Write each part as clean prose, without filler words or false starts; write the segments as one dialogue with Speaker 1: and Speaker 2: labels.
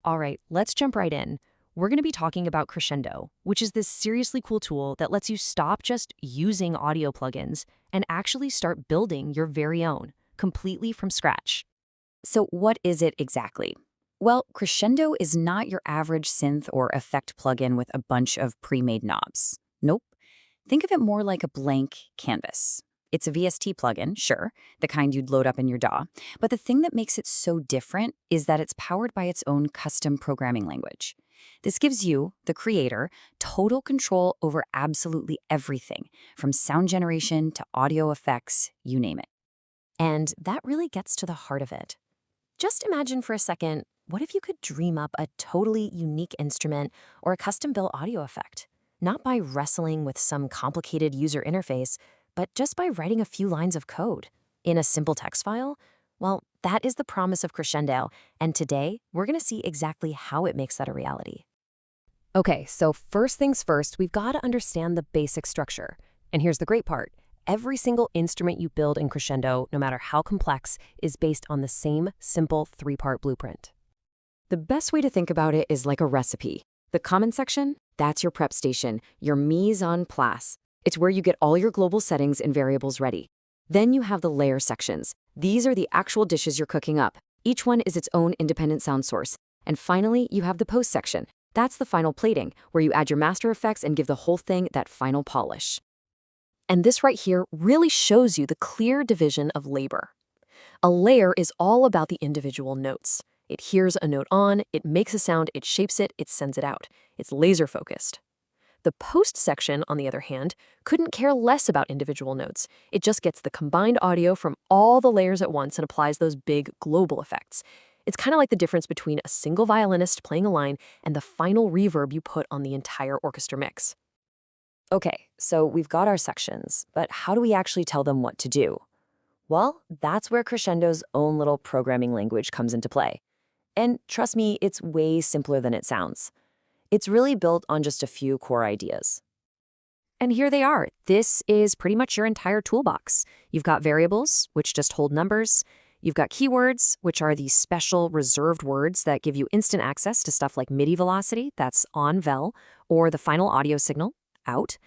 Speaker 1: All right, let's jump right in. We're going to be talking about Crescendo, which is this seriously cool tool that lets you stop just using audio plugins and actually start building your very own, completely from scratch.
Speaker 2: So what is it exactly? Well, Crescendo is not your average synth or effect plugin with a bunch of pre-made knobs. Nope. Think of it more like a blank canvas. It's a VST plugin, sure, the kind you'd load up in your DAW, but the thing that makes it so different is that it's powered by its own custom programming language. This gives you, the creator, total control over absolutely everything, from sound generation to audio effects, you name it.
Speaker 1: And that really gets to the heart of it. Just imagine for a second, what if you could dream up a totally unique instrument or a custom-built audio effect? Not by wrestling with some complicated user interface, but just by writing a few lines of code in a simple text file? Well, that is the promise of Crescendo, and today we're going to see exactly how it makes that a reality. Okay, so first things first, we've got to understand the basic structure. And here's the great part. Every single instrument you build in Crescendo, no matter how complex, is based on the same simple three-part blueprint.
Speaker 2: The best way to think about it is like a recipe. The common section, that's your prep station, your mise en place. It's where you get all your global settings and variables ready. Then you have the layer sections. These are the actual dishes you're cooking up. Each one is its own independent sound source. And finally, you have the post section. That's the final plating, where you add your master effects and give the whole thing that final polish.
Speaker 1: And this right here really shows you the clear division of labor. A layer is all about the individual notes. It hears a note on, it makes a sound, it shapes it, it sends it out. It's laser focused. The post section, on the other hand, couldn't care less about individual notes. It just gets the combined audio from all the layers at once and applies those big global effects. It's kind of like the difference between a single violinist playing a line and the final reverb you put on the entire orchestra mix.
Speaker 2: Okay, so we've got our sections, but how do we actually tell them what to do? Well, that's where Crescendo's own little programming language comes into play. And trust me, it's way simpler than it sounds. It's really built on just a few core ideas.
Speaker 1: And here they are. This is pretty much your entire toolbox. You've got variables, which just hold numbers. You've got keywords, which are these special reserved words that give you instant access to stuff like MIDI velocity, that's on vel, or the final audio signal, out.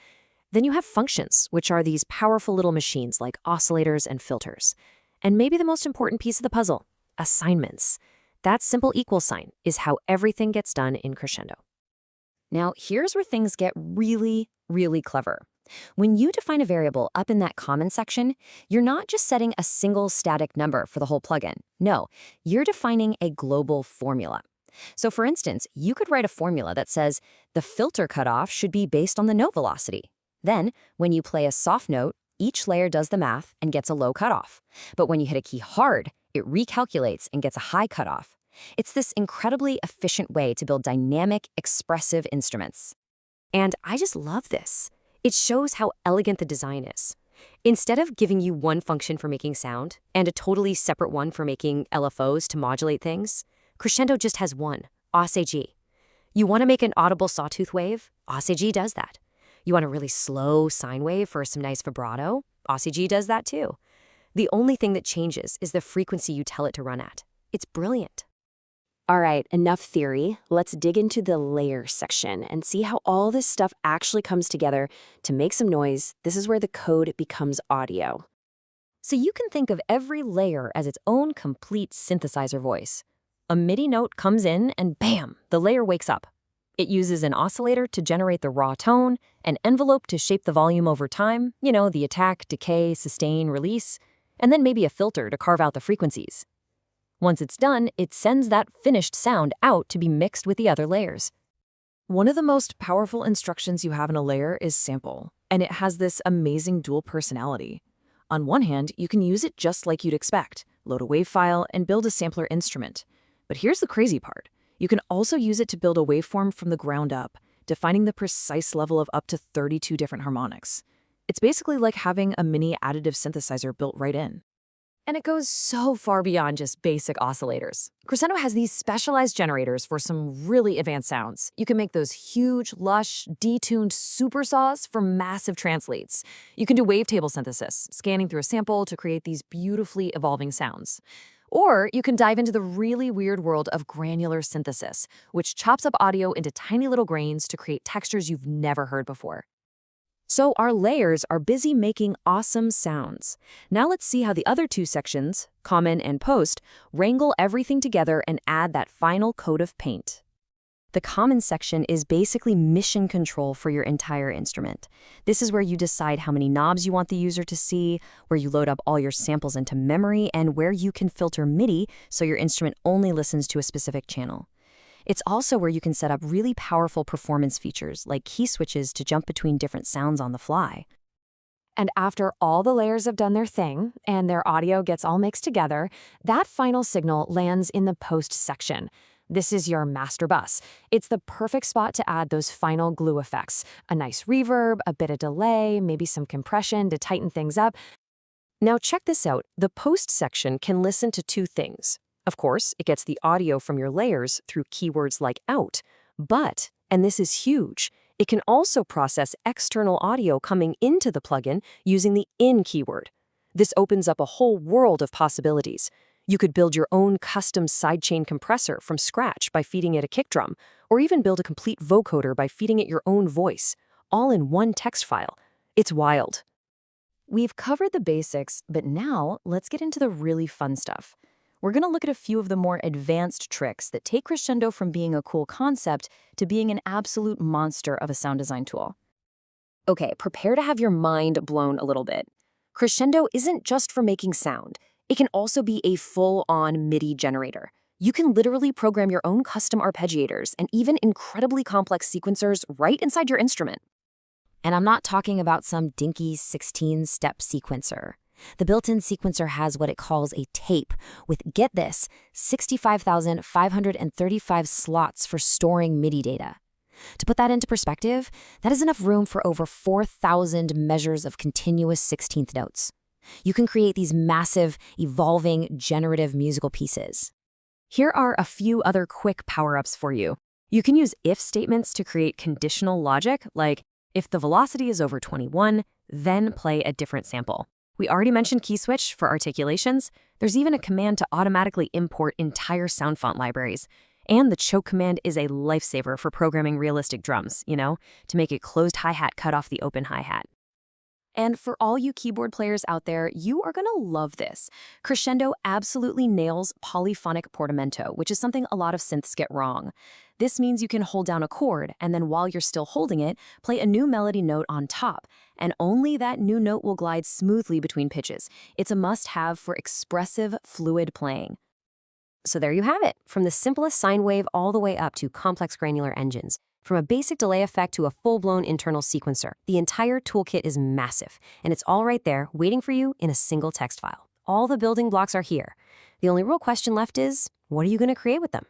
Speaker 1: Then you have functions, which are these powerful little machines like oscillators and filters. And maybe the most important piece of the puzzle, assignments. That simple equal sign is how everything gets done in Crescendo.
Speaker 2: Now, here's where things get really, really clever. When you define a variable up in that common section, you're not just setting a single static number for the whole plugin. No, you're defining a global formula. So for instance, you could write a formula that says the filter cutoff should be based on the note velocity. Then, when you play a soft note, each layer does the math and gets a low cutoff. But when you hit a key hard, it recalculates and gets a high cutoff. It's this incredibly efficient way to build dynamic, expressive instruments. And I just love this. It shows how elegant the design is. Instead of giving you one function for making sound and a totally separate one for making LFOs to modulate things, Crescendo just has one, AusAG. You want to make an audible sawtooth wave? AusAG does that. You want a really slow sine wave for some nice vibrato? AusAG does that too. The only thing that changes is the frequency you tell it to run at. It's brilliant. All right, enough theory. Let's dig into the layer section and see how all this stuff actually comes together to make some noise. This is where the code becomes audio.
Speaker 1: So you can think of every layer as its own complete synthesizer voice. A MIDI note comes in and bam, the layer wakes up. It uses an oscillator to generate the raw tone, an envelope to shape the volume over time, the attack, decay, sustain, release, and then maybe a filter to carve out the frequencies. Once it's done, it sends that finished sound out to be mixed with the other layers.
Speaker 3: One of the most powerful instructions you have in a layer is sample, and it has this amazing dual personality. On one hand, you can use it just like you'd expect, load a wave file and build a sampler instrument. But here's the crazy part. You can also use it to build a waveform from the ground up, defining the precise level of up to 32 different harmonics. It's basically like having a mini additive synthesizer built right in.
Speaker 1: And it goes so far beyond just basic oscillators. Crescendo has these specialized generators for some really advanced sounds. You can make those huge, lush, detuned supersaws for massive translates. You can do wavetable synthesis, scanning through a sample to create these beautifully evolving sounds.
Speaker 3: Or you can dive into the really weird world of granular synthesis, which chops up audio into tiny little grains to create textures you've never heard before. So our layers are busy making awesome sounds. Now let's see how the other two sections, Common and Post, wrangle everything together and add that final coat of paint.
Speaker 2: The Common section is basically mission control for your entire instrument. This is where you decide how many knobs you want the user to see, where you load up all your samples into memory, and where you can filter MIDI so your instrument only listens to a specific channel. It's also where you can set up really powerful performance features like key switches to jump between different sounds on the fly.
Speaker 3: And after all the layers have done their thing and their audio gets all mixed together, that final signal lands in the Post section. This is your master bus. It's the perfect spot to add those final glue effects. A nice reverb, a bit of delay, maybe some compression to tighten things up.
Speaker 2: Now check this out. The Post section can listen to two things. Of course, it gets the audio from your layers through keywords like out. But, and this is huge, it can also process external audio coming into the plugin using the in keyword. This opens up a whole world of possibilities. You could build your own custom sidechain compressor from scratch by feeding it a kick drum, or even build a complete vocoder by feeding it your own voice, all in one text file. It's wild. We've covered the basics, but now let's get into the really fun stuff. We're going to look at a few of the more advanced tricks that take Crescendo from being a cool concept to being an absolute monster of a sound design tool. Okay, prepare to have your mind blown a little bit. Crescendo isn't just for making sound. It can also be a full-on MIDI generator. You can literally program your own custom arpeggiators and even incredibly complex sequencers right inside your instrument. And I'm not talking about some dinky 16-step sequencer. The built-in sequencer has what it calls a tape with, get this, 65,535 slots for storing MIDI data. To put that into perspective, that is enough room for over 4,000 measures of continuous 16th notes. You can create these massive, evolving, generative musical pieces. Here are a few other quick power-ups for you. You can use if statements to create conditional logic, like if the velocity is over 21, then play a different sample. We already mentioned key switch for articulations. There's even a command to automatically import entire sound font libraries. And the choke command is a lifesaver for programming realistic drums, to make a closed hi-hat cut off the open hi-hat. And for all you keyboard players out there, you are going to love this. Crescendo absolutely nails polyphonic portamento, which is something a lot of synths get wrong. This means you can hold down a chord, and then while you're still holding it, play a new melody note on top, and only that new note will glide smoothly between pitches. It's a must-have for expressive, fluid playing. So there you have it, from the simplest sine wave all the way up to complex granular engines. From a basic delay effect to a full-blown internal sequencer, the entire toolkit is massive, and it's all right there waiting for you in a single text file. All the building blocks are here. The only real question left is, what are you going to create with them?